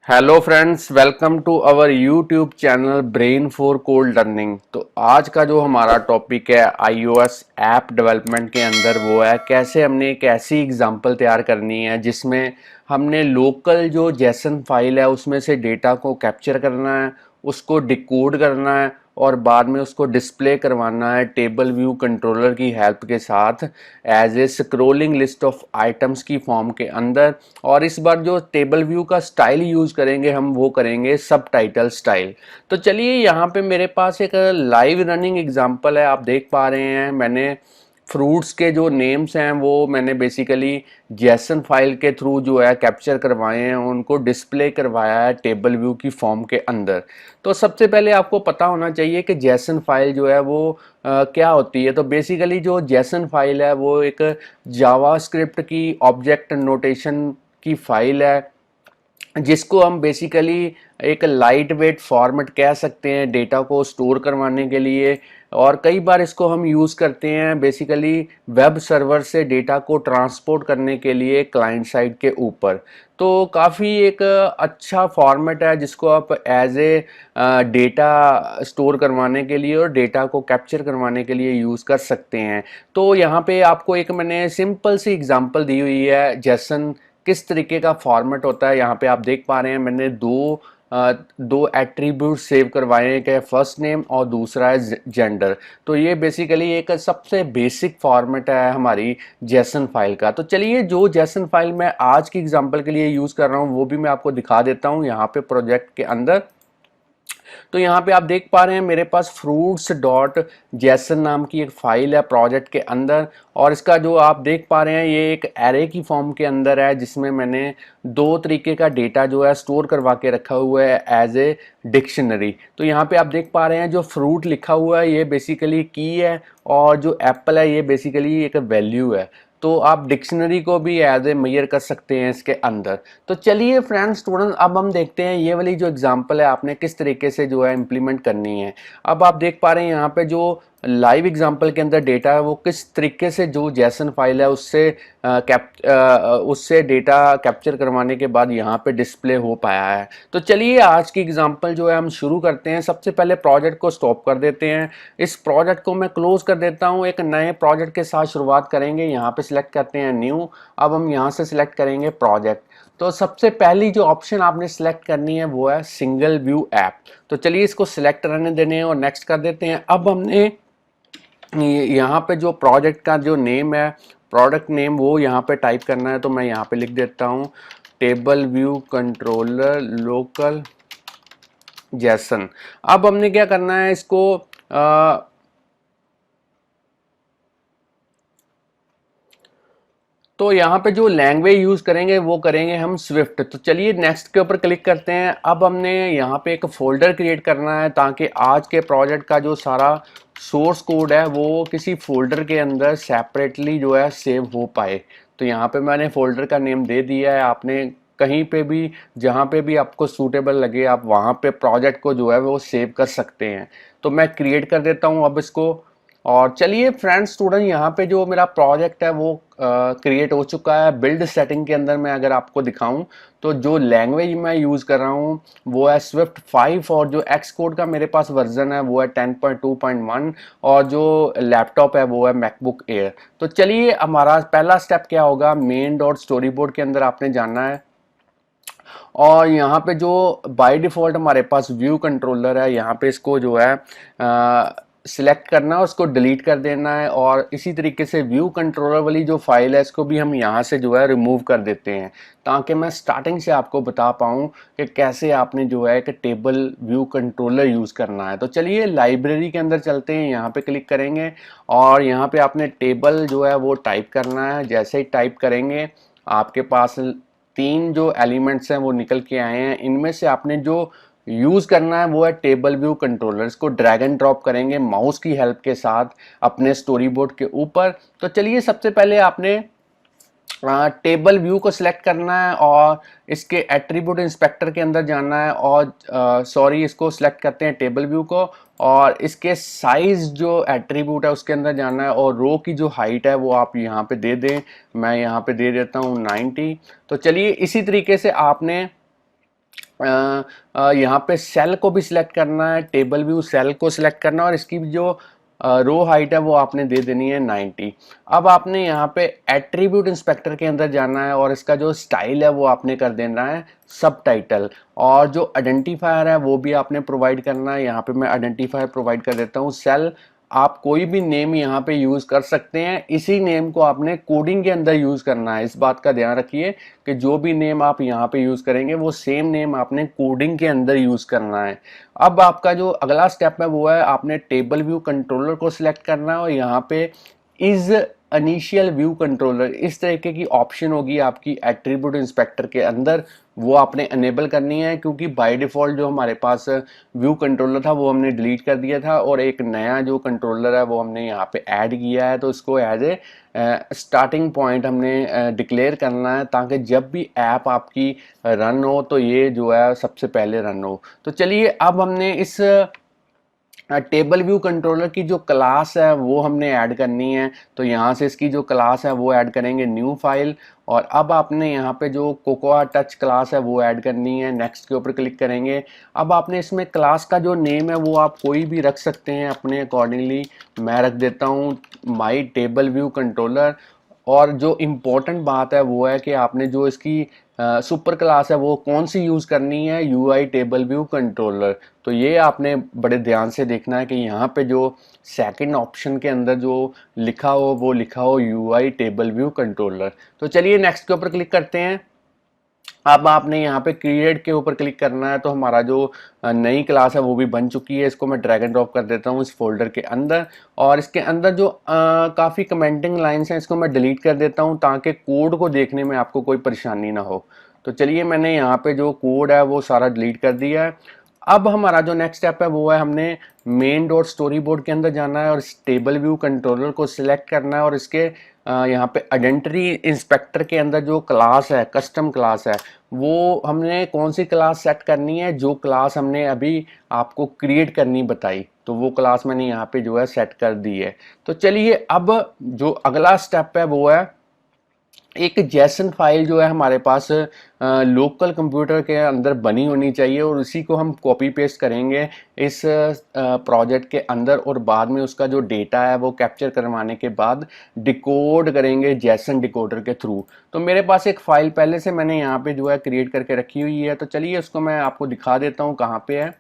Hello friends, welcome to our YouTube channel brain for code learning. तो आज का जो हमारा टॉपिक है आईओएस ऐप डेवलपमेंट के अंदर वो है कैसे हमने एक ऐसी एग्जांपल तैयार करनी है जिसमें हमने लोकल जो जेसन फाइल है उसमें से डेटा को कैप्चर करना है, उसको डिकोड करना है और बाद में उसको डिस्प्ले करवाना है टेबल व्यू कंट्रोलर की हेल्प के साथ as a scrolling list of items की फॉर्म के अंदर। और इस बार जो टेबल व्यू का स्टाइल यूज करेंगे हम वो करेंगे सब टाइटल स्टाइल। तो चलिए यहाँ पे मेरे पास एक लाइव रनिंग एग्जांपल है, आप देख पा रहे हैं मैंने फ्रूट्स के जो नेम्स हैं वो मैंने बेसिकली जेसन फाइल के थ्रू जो है कैप्चर करवाए हैं, उनको डिस्प्ले करवाया है टेबल व्यू की फॉर्म के अंदर। तो सबसे पहले आपको पता होना चाहिए कि जेसन फाइल जो है वो क्या होती है। तो बेसिकली जो जेसन फाइल है वो एक जावास्क्रिप्ट की ऑब्जेक्ट नोटेशन की फाइल है जिसको हम बेसिकली एक लाइट वेट फॉर्मेट कह सकते हैं डेटा को स्टोर करवाने के लिए। और कई बार इसको हम यूज़ करते हैं बेसिकली वेब सर्वर से डेटा को ट्रांसपोर्ट करने के लिए क्लाइंट साइड के ऊपर। तो काफ़ी एक अच्छा फॉर्मेट है जिसको आप एज ए डेटा स्टोर करवाने के लिए और डेटा को कैप्चर करवाने के लिए यूज़ कर सकते हैं। तो यहाँ पे आपको एक मैंने सिंपल सी एग्जांपल दी हुई है जेसन किस तरीके का फॉर्मेट होता है। यहाँ पे आप देख पा रहे हैं मैंने दो एट्रीब्यूट सेव करवाए हैं, एक फर्स्ट नेम और दूसरा है जेंडर। तो ये बेसिकली एक सबसे बेसिक फॉर्मेट है हमारी जेसन फाइल का। तो चलिए जो जेसन फाइल मैं आज की एग्जांपल के लिए यूज़ कर रहा हूँ वो भी मैं आपको दिखा देता हूँ यहाँ पे प्रोजेक्ट के अंदर। तो यहाँ पे आप देख पा रहे हैं मेरे पास फ्रूट्स डॉट जेसन नाम की एक फाइल है प्रोजेक्ट के अंदर। और इसका जो आप देख पा रहे हैं ये एक एरे की फॉर्म के अंदर है जिसमें मैंने दो तरीके का डेटा जो है स्टोर करवा के रखा हुआ है एज ए डिक्शनरी। तो यहाँ पे आप देख पा रहे हैं जो फ्रूट लिखा हुआ है ये बेसिकली की है और जो एप्पल है ये बेसिकली एक वैल्यू है। तो आप डिक्शनरी को भी एज ए मेजर कर सकते हैं इसके अंदर। तो चलिए फ्रेंड्स स्टूडेंट अब हम देखते हैं ये वाली जो एग्जांपल है आपने किस तरीके से जो है इम्प्लीमेंट करनी है। अब आप देख पा रहे हैं यहाँ पे जो लाइव एग्जांपल के अंदर डेटा है वो किस तरीके से जो जेसन फाइल है उससे डेटा कैप्चर करवाने के बाद यहाँ पे डिस्प्ले हो पाया है। तो चलिए आज की एग्जांपल जो है हम शुरू करते हैं। सबसे पहले प्रोजेक्ट को स्टॉप कर देते हैं, इस प्रोजेक्ट को मैं क्लोज कर देता हूँ, एक नए प्रोजेक्ट के साथ शुरुआत करेंगे। यहाँ पे सिलेक्ट करते हैं न्यू। अब हम यहाँ से सिलेक्ट करेंगे प्रोजेक्ट। तो सबसे पहली जो ऑप्शन आपने सिलेक्ट करनी है वो है सिंगल व्यू ऐप। तो चलिए इसको सिलेक्ट रहने देने हैं और नेक्स्ट कर देते हैं। अब हमने यहाँ पे जो प्रोजेक्ट का जो नेम है प्रोडक्ट नेम वो यहाँ पे टाइप करना है। तो मैं यहाँ पे लिख देता हूँ table view controller local Jason. अब हमने क्या करना है इसको तो यहाँ पे जो लैंग्वेज यूज करेंगे वो करेंगे हम स्विफ्ट। तो चलिए नेक्स्ट के ऊपर क्लिक करते हैं। अब हमने यहाँ पे एक फोल्डर क्रिएट करना है ताकि आज के प्रोजेक्ट का जो सारा सोर्स कोड है वो किसी फोल्डर के अंदर सेपरेटली जो है सेव हो पाए। तो यहाँ पे मैंने फोल्डर का नेम दे दिया है, आपने कहीं पे भी जहाँ पे भी आपको सूटेबल लगे आप वहाँ पे प्रोजेक्ट को जो है वो सेव कर सकते हैं। तो मैं क्रिएट कर देता हूँ अब इसको। और चलिए फ्रेंड्स स्टूडेंट यहाँ पे जो मेरा प्रोजेक्ट है वो क्रिएट हो चुका है। बिल्ड सेटिंग के अंदर मैं अगर आपको दिखाऊं तो जो लैंग्वेज मैं यूज़ कर रहा हूँ वो है स्विफ्ट 5 और जो एक्स कोड का मेरे पास वर्जन है वो है 10.2.1 और जो लैपटॉप है वो है मैकबुक एयर। तो चलिए हमारा पहला स्टेप क्या होगा, मेन डॉट स्टोरी बोर्ड के अंदर आपने जाना है और यहाँ पे जो बाय डिफ़ॉल्ट हमारे पास व्यू कंट्रोलर है यहाँ पे इसको जो है सिलेक्ट करना है, उसको डिलीट कर देना है। और इसी तरीके से व्यू कंट्रोलर वाली जो फाइल है इसको भी हम यहाँ से जो है रिमूव कर देते हैं ताकि मैं स्टार्टिंग से आपको बता पाऊँ कि कैसे आपने जो है एक टेबल व्यू कंट्रोलर यूज़ करना है। तो चलिए लाइब्रेरी के अंदर चलते हैं, यहाँ पे क्लिक करेंगे और यहाँ पे आपने टेबल जो है वो टाइप करना है। जैसे ही टाइप करेंगे आपके पास तीन जो एलिमेंट्स हैं वो निकल के आए हैं। इनमें से आपने जो यूज़ करना है वो है टेबल व्यू कंट्रोलर। इसको ड्रैग एंड ड्रॉप करेंगे माउस की हेल्प के साथ अपने स्टोरी बोर्ड के ऊपर। तो चलिए सबसे पहले आपने टेबल व्यू को सिलेक्ट करना है और इसके एट्रीब्यूट इंस्पेक्टर के अंदर जाना है और सॉरी इसको सिलेक्ट करते हैं टेबल व्यू को और इसके साइज जो एट्रीब्यूट है उसके अंदर जाना है और रो की जो हाइट है वो आप यहाँ पे दे दें। मैं यहाँ पे दे देता हूँ 90। तो चलिए इसी तरीके से आपने यहाँ पे सेल को भी सिलेक्ट करना है, टेबल व्यू सेल को सिलेक्ट करना है और इसकी जो रो हाइट है वो आपने दे देनी है 90। अब आपने यहाँ पे एट्रीब्यूट इंस्पेक्टर के अंदर जाना है और इसका जो स्टाइल है वो आपने कर देना है सब टाइटल, और जो आइडेंटिफायर है वो भी आपने प्रोवाइड करना है। यहाँ पे मैं आइडेंटिफायर प्रोवाइड कर देता हूँ। सेल आप कोई भी नेम यहाँ पे यूज कर सकते हैं, इसी नेम को आपने कोडिंग के अंदर यूज करना है। इस बात का ध्यान रखिए कि जो भी नेम आप यहाँ पे यूज करेंगे वो सेम नेम आपने कोडिंग के अंदर यूज करना है। अब आपका जो अगला स्टेप है वो है आपने टेबल व्यू कंट्रोलर को सिलेक्ट करना है और यहाँ पे इज इनिशियल व्यू कंट्रोलर इस तरीके की ऑप्शन होगी आपकी एट्रीब्यूट इंस्पेक्टर के अंदर, वो आपने अनेबल करनी है, क्योंकि बाय डिफ़ॉल्ट जो हमारे पास व्यू कंट्रोलर था वो हमने डिलीट कर दिया था और एक नया जो कंट्रोलर है वो हमने यहाँ पे ऐड किया है। तो इसको एज ए स्टार्टिंग पॉइंट हमने डिक्लेयर करना है ताकि जब भी ऐप आपकी रन हो तो ये जो है सबसे पहले रन हो। तो चलिए अब हमने इस टेबल व्यू कंट्रोलर की जो क्लास है वो हमने ऐड करनी है। तो यहाँ से इसकी जो क्लास है वो ऐड करेंगे न्यू फाइल, और अब आपने यहाँ पे जो कोकोआ टच क्लास है वो ऐड करनी है। नेक्स्ट के ऊपर क्लिक करेंगे। अब आपने इसमें क्लास का जो नेम है वो आप कोई भी रख सकते हैं अपने अकॉर्डिंगली। मैं रख देता हूँ माई टेबल व्यू कंट्रोलर। और जो इम्पोर्टेंट बात है वो है कि आपने जो इसकी सुपर क्लास है वो कौन सी यूज़ करनी है, यूआई टेबल व्यू कंट्रोलर। तो ये आपने बड़े ध्यान से देखना है कि यहाँ पे जो सेकंड ऑप्शन के अंदर जो लिखा हो वो लिखा हो यूआई टेबल व्यू कंट्रोलर। तो चलिए नेक्स्ट के ऊपर क्लिक करते हैं। अब आपने यहाँ पे क्रिएट के ऊपर क्लिक करना है। तो हमारा जो नई क्लास है वो भी बन चुकी है। इसको मैं ड्रैग एंड ड्रॉप कर देता हूँ इस फोल्डर के अंदर, और इसके अंदर जो काफ़ी कमेंटिंग लाइंस हैं इसको मैं डिलीट कर देता हूँ ताकि कोड को देखने में आपको कोई परेशानी ना हो। तो चलिए मैंने यहाँ पे जो कोड है वो सारा डिलीट कर दिया है। अब हमारा जो नेक्स्ट स्टेप है वो है हमने मेन डॉट स्टोरी बोर्ड के अंदर जाना है और इस टेबल व्यू कंट्रोलर को सिलेक्ट करना है और इसके यहाँ पे आइडेंटिटी इंस्पेक्टर के अंदर जो क्लास है, कस्टम क्लास है, वो हमने कौन सी क्लास सेट करनी है, जो क्लास हमने अभी आपको क्रिएट करनी बताई, तो वो क्लास मैंने यहाँ पे जो है सेट कर दी है। तो चलिए अब जो अगला स्टेप है वो है एक जेसन फाइल जो है हमारे पास लोकल कंप्यूटर के अंदर बनी होनी चाहिए, और उसी को हम कॉपी पेस्ट करेंगे इस प्रोजेक्ट के अंदर, और बाद में उसका जो डेटा है वो कैप्चर करवाने के बाद डिकोड करेंगे जेसन डिकोडर के थ्रू। तो मेरे पास एक फ़ाइल पहले से मैंने यहाँ पे जो है क्रिएट करके रखी हुई है। तो चलिए उसको मैं आपको दिखा देता हूँ कहाँ पे है।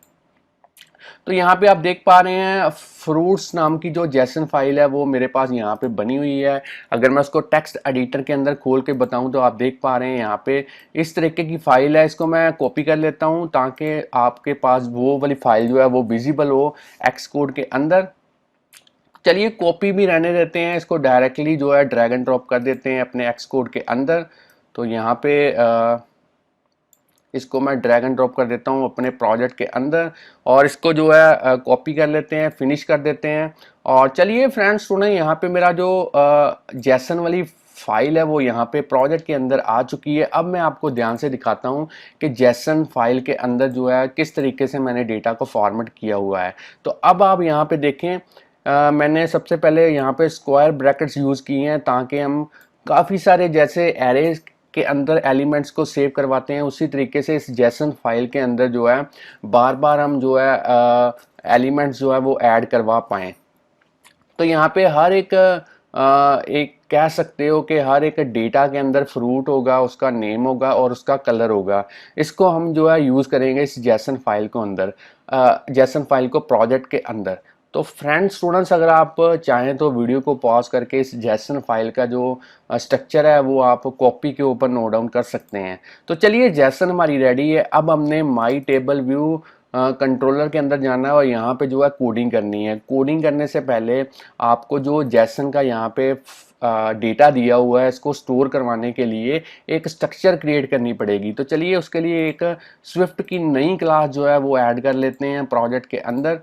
तो यहाँ पे आप देख पा रहे हैं फ्रूट्स नाम की जो जेसन फाइल है वो मेरे पास यहाँ पे बनी हुई है। अगर मैं उसको टेक्स्ट एडिटर के अंदर खोल के बताऊं तो आप देख पा रहे हैं यहाँ पे इस तरीके की फाइल है। इसको मैं कॉपी कर लेता हूँ ताकि आपके पास वो वाली फाइल जो है वो विजिबल हो एक्स कोड के अंदर। चलिए कॉपी भी रहने देते हैं, इसको डायरेक्टली जो है ड्रैग एंड ड्रॉप कर देते हैं अपने एक्स कोड के अंदर। तो यहाँ पे इसको मैं ड्रैग एंड ड्रॉप कर देता हूँ अपने प्रोजेक्ट के अंदर, और इसको जो है कॉपी कर लेते हैं, फिनिश कर देते हैं। और चलिए फ्रेंड्स सुने, यहाँ पे मेरा जो जेसन वाली फाइल है वो यहाँ पे प्रोजेक्ट के अंदर आ चुकी है। अब मैं आपको ध्यान से दिखाता हूँ कि जेसन फाइल के अंदर जो है किस तरीके से मैंने डेटा को फॉर्मेट किया हुआ है। तो अब आप यहाँ पे देखें, मैंने सबसे पहले यहाँ पे स्क्वायर ब्रैकेट्स यूज़ किए हैं ताकि हम काफ़ी सारे जैसे एरेज के अंदर एलिमेंट्स को सेव करवाते हैं, उसी तरीके से इस जेसन फाइल के अंदर जो है बार बार हम जो है एलिमेंट्स जो है वो ऐड करवा पाएँ। तो यहाँ पे हर एक एक कह सकते हो कि हर एक डेटा के अंदर फ्रूट होगा, उसका नेम होगा और उसका कलर होगा। इसको हम जो है यूज़ करेंगे इस जेसन फाइल को अंदर, जेसन फाइल को प्रोजेक्ट के अंदर। तो फ्रेंड्स स्टूडेंट्स, अगर आप चाहें तो वीडियो को पॉज करके इस जेसन फाइल का जो स्ट्रक्चर है वो आप कॉपी के ऊपर नोट डाउन कर सकते हैं। तो चलिए जेसन हमारी रेडी है। अब हमने माई टेबल व्यू कंट्रोलर के अंदर जाना है और यहाँ पे जो है कोडिंग करनी है। कोडिंग करने से पहले आपको जो जेसन का यहाँ पे डेटा दिया हुआ है इसको स्टोर करवाने के लिए एक स्ट्रक्चर क्रिएट करनी पड़ेगी। तो चलिए उसके लिए एक स्विफ्ट की नई क्लास जो है वो ऐड कर लेते हैं प्रोजेक्ट के अंदर।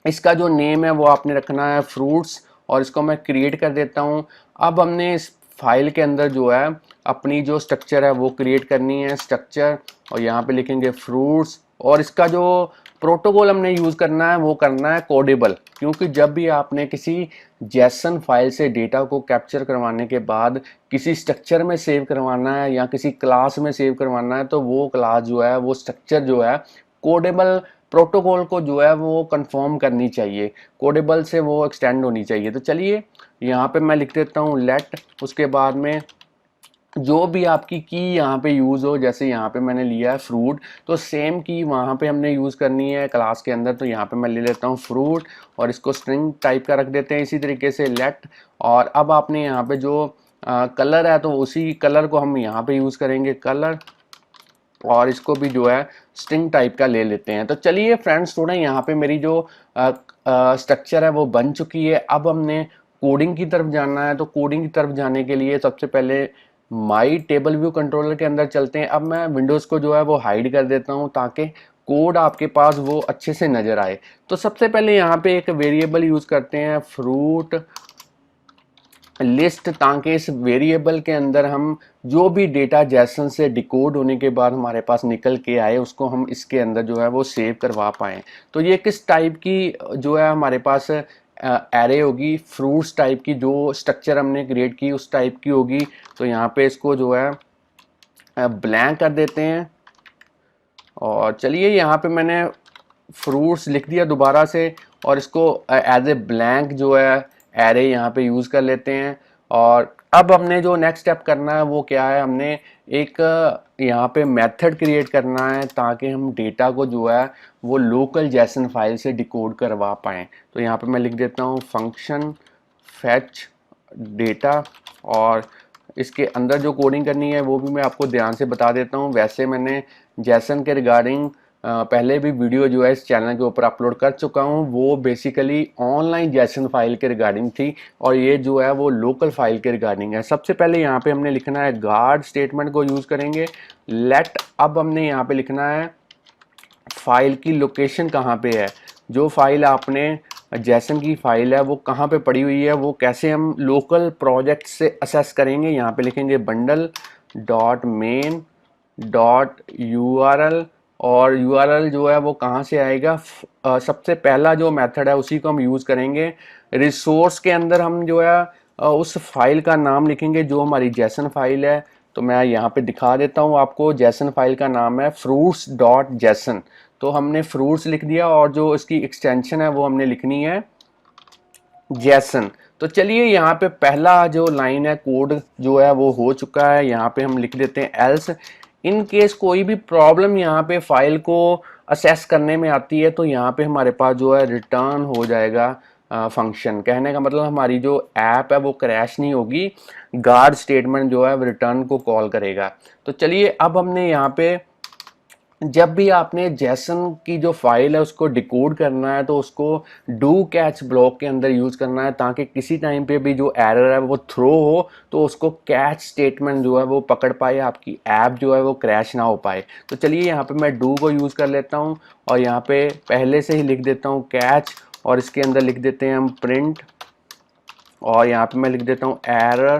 इसका जो नेम है वो आपने रखना है फ्रूट्स, और इसको मैं क्रिएट कर देता हूँ। अब हमने इस फाइल के अंदर जो है अपनी जो स्ट्रक्चर है वो क्रिएट करनी है, स्ट्रक्चर, और यहाँ पे लिखेंगे फ्रूट्स, और इसका जो प्रोटोकॉल हमने यूज़ करना है वो करना है कोडेबल, क्योंकि जब भी आपने किसी जेसन फाइल से डेटा को कैप्चर करवाने के बाद किसी स्ट्रक्चर में सेव करवाना है या किसी क्लास में सेव करवाना है, तो वो क्लास जो है, वो स्ट्रक्चर जो है, कोडेबल प्रोटोकॉल को जो है वो कंफर्म करनी चाहिए, कोडेबल से वो एक्सटेंड होनी चाहिए। तो चलिए यहाँ पे मैं लिख देता हूँ लेट, उसके बाद में जो भी आपकी की यहाँ पे यूज़ हो, जैसे यहाँ पे मैंने लिया है फ्रूट, तो सेम की वहाँ पे हमने यूज़ करनी है क्लास के अंदर। तो यहाँ पे मैं ले लेता हूँ फ्रूट और इसको स्ट्रिंग टाइप का रख देते हैं, इसी तरीके से लेट। और अब आपने यहाँ पे जो कलर है, तो उसी कलर को हम यहाँ पे यूज़ करेंगे कलर, और इसको भी जो है स्ट्रिंग टाइप का ले लेते हैं। तो चलिए फ्रेंड्स, थोड़ा यहाँ पे मेरी जो स्ट्रक्चर है वो बन चुकी है। अब हमने कोडिंग की तरफ जाना है। तो कोडिंग की तरफ जाने के लिए सबसे पहले माई टेबल व्यू कंट्रोलर के अंदर चलते हैं। अब मैं विंडोज़ को जो है वो हाइड कर देता हूँ ताकि कोड आपके पास वो अच्छे से नज़र आए। तो सबसे पहले यहाँ पे एक वेरिएबल यूज़ करते हैं फ्रूट लिस्ट, ताकि इस वेरिएबल के अंदर हम जो भी डेटा जैसन से डिकोड होने के बाद हमारे पास निकल के आए, उसको हम इसके अंदर जो है वो सेव करवा पाएँ। तो ये किस टाइप की जो है हमारे पास एरे होगी, फ्रूट्स टाइप की, जो स्ट्रक्चर हमने क्रिएट की उस टाइप की होगी। तो यहाँ पे इसको जो है ब्लैंक कर देते हैं। और चलिए यहाँ पे मैंने फ्रूट्स लिख दिया दोबारा से, और इसको एज ए ब्लैंक जो है एरे यहाँ पे यूज़ कर लेते हैं। और अब हमने जो नेक्स्ट स्टेप करना है वो क्या है, हमने एक यहाँ पे मेथड क्रिएट करना है ताकि हम डेटा को जो है वो लोकल जैसन फाइल से डिकोड करवा पाएँ। तो यहाँ पे मैं लिख देता हूँ फंक्शन फैच डेटा, और इसके अंदर जो कोडिंग करनी है वो भी मैं आपको ध्यान से बता देता हूँ। वैसे मैंने जैसन के रिगार्डिंग पहले भी वीडियो जो है इस चैनल के ऊपर अपलोड कर चुका हूँ, वो बेसिकली ऑनलाइन जैसन फाइल के रिगार्डिंग थी, और ये जो है वो लोकल फाइल के रिगार्डिंग है। सबसे पहले यहाँ पे हमने लिखना है गार्ड स्टेटमेंट को यूज़ करेंगे लेट। अब हमने यहाँ पे लिखना है फाइल की लोकेशन कहाँ पे है, जो फाइल आपने जैसन की फाइल है वो कहाँ पे पड़ी हुई है, वो कैसे हम लोकल प्रोजेक्ट से असेस करेंगे। यहाँ पे लिखेंगे bundle dot main dot URL, और यूआरएल जो है वो कहाँ से आएगा, सबसे पहला जो मेथड है उसी को हम यूज़ करेंगे। रिसोर्स के अंदर हम जो है उस फाइल का नाम लिखेंगे जो हमारी जैसन फाइल है। तो मैं यहाँ पे दिखा देता हूँ आपको, जैसन फाइल का नाम है फ्रूट्स डॉट जैसन। तो हमने फ्रूट्स लिख दिया, और जो इसकी एक्सटेंशन है वो हमने लिखनी है जैसन। तो चलिए यहाँ पे पहला जो लाइन है कोड जो है वो हो चुका है। यहाँ पे हम लिख देते हैं एल्स। इन केस कोई भी प्रॉब्लम यहाँ पे फाइल को असेस करने में आती है, तो यहाँ पे हमारे पास जो है रिटर्न हो जाएगा फंक्शन। कहने का मतलब हमारी जो ऐप है वो क्रैश नहीं होगी, गार्ड स्टेटमेंट जो है रिटर्न को कॉल करेगा। तो चलिए अब हमने यहाँ पे जब भी आपने जैसन की जो फाइल है उसको डिकोड करना है, तो उसको डू कैच ब्लॉक के अंदर यूज़ करना है ताकि किसी टाइम पे भी जो एरर है वो थ्रो हो तो उसको कैच स्टेटमेंट जो है वो पकड़ पाए, आपकी ऐप जो है वो क्रैश ना हो पाए। तो चलिए यहाँ पे मैं डू को यूज़ कर लेता हूँ, और यहाँ पे पहले से ही लिख देता हूँ कैच, और इसके अंदर लिख देते हैं हम प्रिंट, और यहाँ पे मैं लिख देता हूँ एरर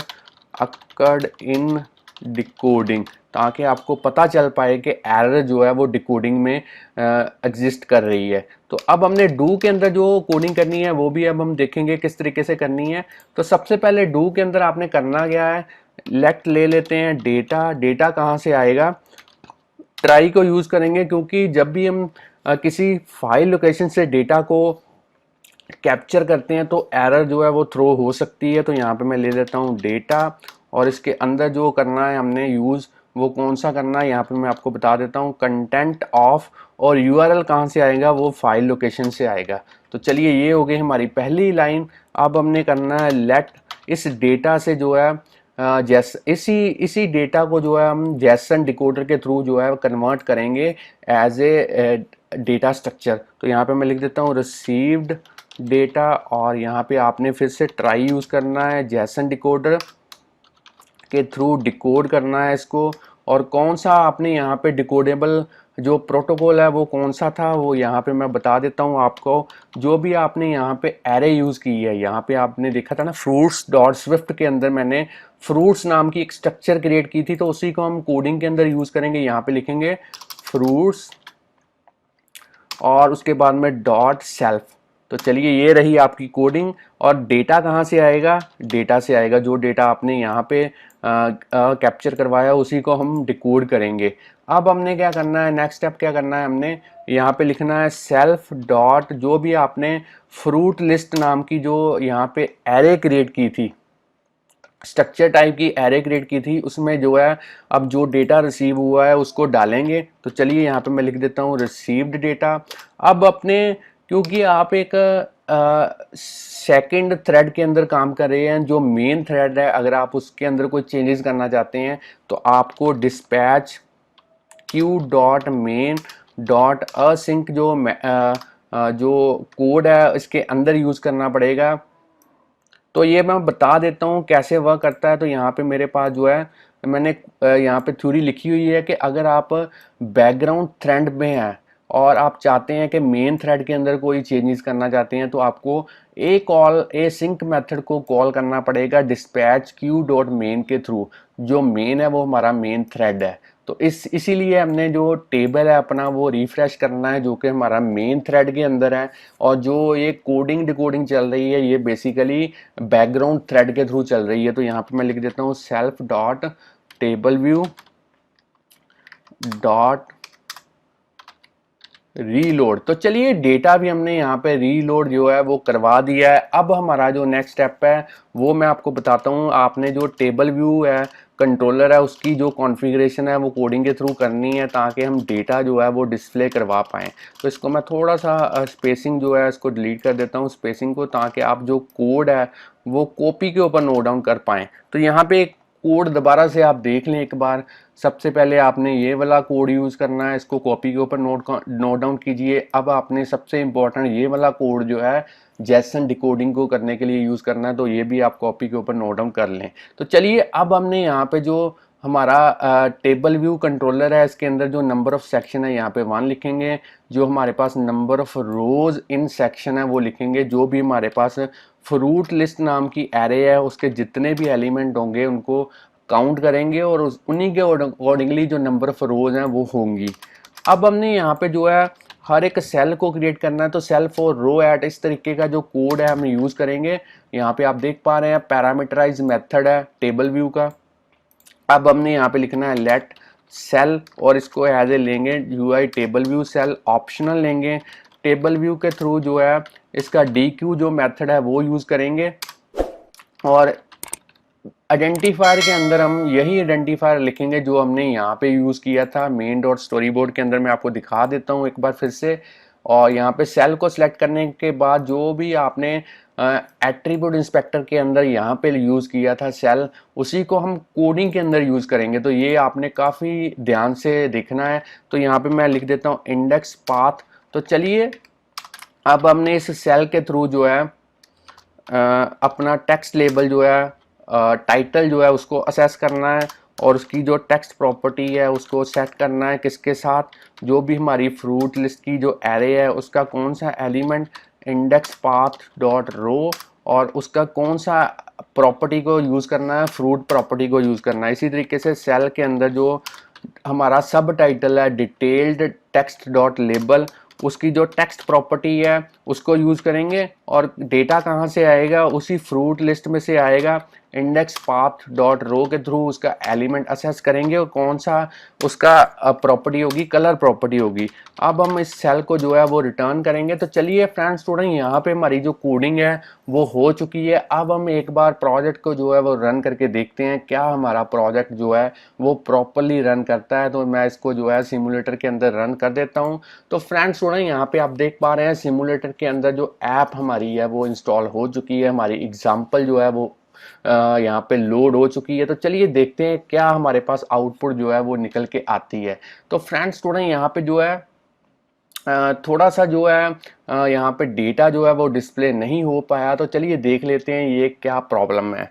अकर्ड इन डिकोडिंग, ताकि आपको पता चल पाए कि एरर जो है वो डिकोडिंग में एग्जिस्ट कर रही है। तो अब हमने डू के अंदर जो कोडिंग करनी है वो भी अब हम देखेंगे किस तरीके से करनी है। तो सबसे पहले डू के अंदर आपने करना क्या है, लेट ले लेते हैं डेटा। डेटा कहाँ से आएगा, ट्राई को यूज़ करेंगे, क्योंकि जब भी हम किसी फाइल लोकेशन से डेटा को कैप्चर करते हैं तो एरर जो है वो थ्रो हो सकती है। तो यहाँ पे मैं ले लेता हूँ डेटा, और इसके अंदर जो करना है हमने यूज़ वो कौन सा करना है, यहाँ पे मैं आपको बता देता हूँ कंटेंट ऑफ, और यूआरएल कहाँ से आएगा, वो फाइल लोकेशन से आएगा। तो चलिए ये हो गई हमारी पहली लाइन। अब हमने करना है लेट इस डेटा से जो है इसी डेटा को जो है हम जैसन डिकोडर के थ्रू जो है कन्वर्ट करेंगे एज ए डेटा स्ट्रक्चर। तो यहाँ पे मैं लिख देता हूँ रिसीव्ड डेटा, और यहाँ पे आपने फिर से ट्राई यूज़ करना है, जैसन डिकोडर के थ्रू डिकोड करना है इसको। और कौन सा आपने यहाँ पे डिकोडेबल जो प्रोटोकॉल है वो कौन सा था, वो यहाँ पे मैं बता देता हूँ आपको। जो भी आपने यहाँ पे एरे यूज़ की है, यहाँ पे आपने देखा था ना फ्रूट्स डॉट स्विफ्ट के अंदर मैंने फ्रूट्स नाम की एक स्ट्रक्चर क्रिएट की थी, तो उसी को हम कोडिंग के अंदर यूज़ करेंगे। यहाँ पे लिखेंगे फ्रूट्स, और उसके बाद में डॉट सेल्फ। तो चलिए ये रही आपकी कोडिंग। और डेटा कहाँ से आएगा, डेटा से आएगा, जो डेटा आपने यहाँ पे कैप्चर करवाया उसी को हम डिकोड करेंगे। अब हमने क्या करना है, नेक्स्ट स्टेप क्या करना है, हमने यहाँ पे लिखना है सेल्फ डॉट, जो भी आपने फ्रूट लिस्ट नाम की जो यहाँ पे एरे क्रिएट की थी, स्ट्रक्चर टाइप की एरे क्रिएट की थी, उसमें जो है अब जो डेटा रिसीव हुआ है उसको डालेंगे। तो चलिए यहाँ पे मैं लिख देता हूँ रिसीव्ड डेटा। अब अपने, क्योंकि आप एक सेकंड थ्रेड के अंदर काम कर रहे हैं, जो मेन थ्रेड है अगर आप उसके अंदर कोई चेंजेस करना चाहते हैं तो आपको dispatch Q dot main dot async जो कोड है इसके अंदर यूज करना पड़ेगा। तो ये मैं बता देता हूँ कैसे वर्क करता है। तो यहाँ पे मेरे पास जो है, मैंने यहाँ पे थ्योरी लिखी हुई है कि अगर आप बैकग्राउंड थ्रेड में हैं और आप चाहते हैं कि मेन थ्रेड के अंदर कोई चेंजेस करना चाहते हैं तो आपको ए सिंक मेथड को कॉल करना पड़ेगा डिस्पैच क्यू डॉट मेन के थ्रू। जो मेन है वो हमारा मेन थ्रेड है, तो इसीलिए हमने जो टेबल है अपना वो रिफ्रेश करना है जो कि हमारा मेन थ्रेड के अंदर है। और जो ये कोडिंग डिकोडिंग चल रही है ये बेसिकली बैकग्राउंड थ्रेड के थ्रू चल रही है। तो यहाँ पे मैं लिख देता हूँ self dot table view dot reload. तो चलिए डेटा भी हमने यहाँ पे रीलोड जो है वो करवा दिया है। अब हमारा जो नेक्स्ट स्टेप है वो मैं आपको बताता हूँ। आपने जो टेबल व्यू है कंट्रोलर है उसकी जो कॉन्फ़िगरेशन है वो कोडिंग के थ्रू करनी है ताकि हम डेटा जो है वो डिस्प्ले करवा पाएँ। तो इसको मैं थोड़ा सा स्पेसिंग जो है इसको डिलीट कर देता हूँ स्पेसिंग को, ताकि आप जो कोड है वो कॉपी के ऊपर नोट डाउन कर पाएँ। तो यहाँ पे एक कोड दोबारा से आप देख लें एक बार। सबसे पहले आपने ये वाला कोड यूज़ करना है, इसको कॉपी के ऊपर नोट डाउन कीजिए। अब आपने सबसे इम्पोर्टेंट ये वाला कोड जो है जैसन डिकोडिंग को करने के लिए यूज़ करना है, तो ये भी आप कॉपी के ऊपर नोट डाउन कर लें। तो चलिए अब हमने यहाँ पे जो हमारा टेबल व्यू कंट्रोलर है इसके अंदर जो नंबर ऑफ सेक्शन है यहाँ पे 1 लिखेंगे। जो हमारे पास number of rows in section है वो लिखेंगे। जो भी हमारे पास फ्रूट लिस्ट नाम की एरे है उसके जितने भी एलिमेंट होंगे उनको काउंट करेंगे और उन्हीं के अकॉर्डिंगली जो नंबर ऑफ रोज हैं वो होंगी। अब हमने यहाँ पे जो है हर एक सेल को क्रिएट करना है। तो सेल फॉर रो एट इस तरीके का जो कोड है हम यूज़ करेंगे। यहाँ पे आप देख पा रहे हैं पैरामीटराइज मेथड है टेबल व्यू का। अब हमने यहाँ पे लिखना है लेट सेल और इसको एज ए लेंगे UI table view cell, optional लेंगे। टेबल व्यू के थ्रू जो है इसका डी क्यू जो मेथड है वो यूज़ करेंगे। और आइडेंटिफायर के अंदर हम यही आइडेंटिफायर लिखेंगे जो हमने यहाँ पे यूज़ किया था मेन डॉट स्टोरी बोर्ड के अंदर। मैं आपको दिखा देता हूँ एक बार फिर से। और यहाँ पे सेल को सिलेक्ट करने के बाद जो भी आपने एट्रीब्यूट इंस्पेक्टर के अंदर यहाँ पे यूज़ किया था सेल, उसी को हम कोडिंग के अंदर यूज़ करेंगे। तो ये आपने काफ़ी ध्यान से देखना है। तो यहाँ पे मैं लिख देता हूँ इंडेक्स पाथ। तो चलिए अब हमने इस सेल के थ्रू जो है अपना टेक्स्ट लेबल जो है टाइटल जो है उसको असेस करना है और उसकी जो टेक्स्ट प्रॉपर्टी है उसको सेट करना है किसके साथ, जो भी हमारी फ्रूट लिस्ट की जो एरे है उसका कौन सा element index path dot row और उसका कौन सा प्रॉपर्टी को यूज़ करना है, फ्रूट प्रॉपर्टी को यूज़ करना है। इसी तरीके से सेल के अंदर जो हमारा सब टाइटल है डिटेल्ड टेक्स्ट डॉट लेबल, उसकी जो टेक्स्ट प्रॉपर्टी है उसको यूज़ करेंगे। और डेटा कहाँ से आएगा, उसी फ्रूट लिस्ट में से आएगा। इंडेक्स पाथ डॉट रो के थ्रू उसका एलिमेंट असेस करेंगे और कौन सा उसका प्रॉपर्टी होगी, कलर प्रॉपर्टी होगी। अब हम इस सेल को जो है वो रिटर्न करेंगे। तो चलिए फ्रेंड्स स्टूडेंट यहाँ पे हमारी जो कोडिंग है वो हो चुकी है। अब हम एक बार प्रोजेक्ट को जो है वो रन करके देखते हैं क्या हमारा प्रोजेक्ट जो है वो प्रॉपरली रन करता है। तो मैं इसको जो है सिमुलेटर के अंदर रन कर देता हूँ। तो फ्रेंड्स स्टूडेंट यहाँ पे आप देख पा रहे हैं सिमुलेटर के अंदर जो ऐप हमारी है वो इंस्टॉल हो चुकी है। हमारी एग्जाम्पल जो है वो यहाँ पे लोड हो चुकी है। तो चलिए देखते हैं क्या हमारे पास आउटपुट जो है वो निकल के आती है। तो फ्रेंड्स स्टूडेंट यहाँ पे जो है थोड़ा सा जो है यहाँ पे डेटा जो है वो डिस्प्ले नहीं हो पाया। तो चलिए देख लेते हैं ये क्या प्रॉब्लम है।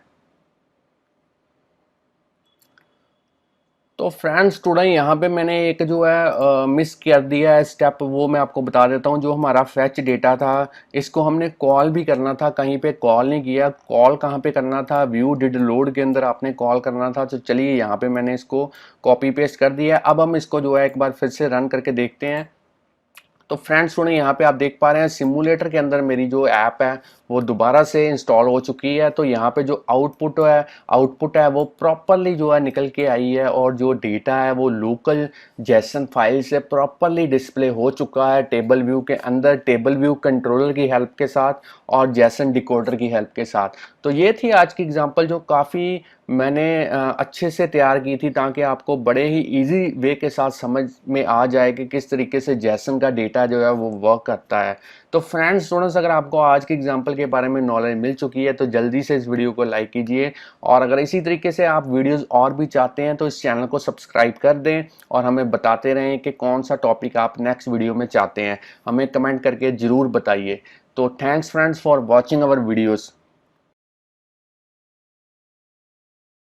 तो फ्रेंड्स स्टूडेंट यहाँ पे मैंने एक जो है मिस कर दिया है स्टेप, वो मैं आपको बता देता हूँ। जो हमारा फैच डेटा था इसको हमने कॉल भी करना था, कहीं पे कॉल नहीं किया। कॉल कहाँ पे करना था, व्यू डिड लोड के अंदर आपने कॉल करना था। तो चलिए यहाँ पे मैंने इसको कॉपी पेस्ट कर दिया। अब हम इसको जो है एक बार फिर से रन करके देखते हैं। तो फ्रेंड्स सुनिए, यहाँ पे आप देख पा रहे हैं सिमुलेटर के अंदर मेरी जो ऐप है वो दोबारा से इंस्टॉल हो चुकी है। तो यहाँ पे जो आउटपुट है वो प्रॉपरली जो है निकल के आई है, और जो डेटा है वो लोकल जेसन फाइल से प्रॉपरली डिस्प्ले हो चुका है टेबल व्यू के अंदर, टेबल व्यू कंट्रोलर की हेल्प के साथ और जेसन डिकोडर की हेल्प के साथ। तो ये थी आज की एग्जांपल जो काफ़ी मैंने अच्छे से तैयार की थी, ताकि आपको बड़े ही इजी वे के साथ समझ में आ जाए कि किस तरीके से जेसन का डेटा जो है वो वर्क करता है। तो फ्रेंड्स स्टूडेंट्स, अगर आपको आज की एग्जांपल के बारे में नॉलेज मिल चुकी है तो जल्दी से इस वीडियो को लाइक कीजिए, और अगर इसी तरीके से आप वीडियोस और भी चाहते हैं तो इस चैनल को सब्सक्राइब कर दें और हमें बताते रहें कि कौन सा टॉपिक आप नेक्स्ट वीडियो में चाहते हैं। हमें कमेंट करके ज़रूर बताइए। तो thanks friends for watching our videos.